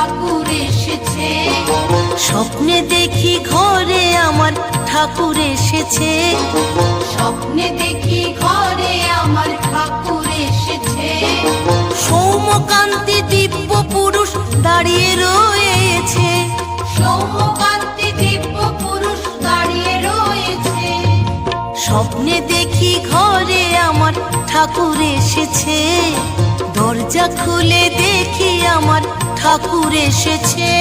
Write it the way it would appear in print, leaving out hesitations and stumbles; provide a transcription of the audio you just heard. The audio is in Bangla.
ঠাকুর এসেছে। স্বপ্নে দেখি ঘরে আমার ঠাকুর এসেছে। স্বপ্নে দেখি ঘরে আমার ঠাকুর এসেছে। সৌম্যকান্তি দিব্য পুরুষ দাঁড়িয়ে রয়েছে। সৌম্যকান্তি দিব্য পুরুষ দাঁড়িয়ে রয়েছে। স্বপ্নে দেখি ঘরে আমার ঠাকুর এসেছে। দরজা খুলে দেখি আমার ঠাকুর এসেছে।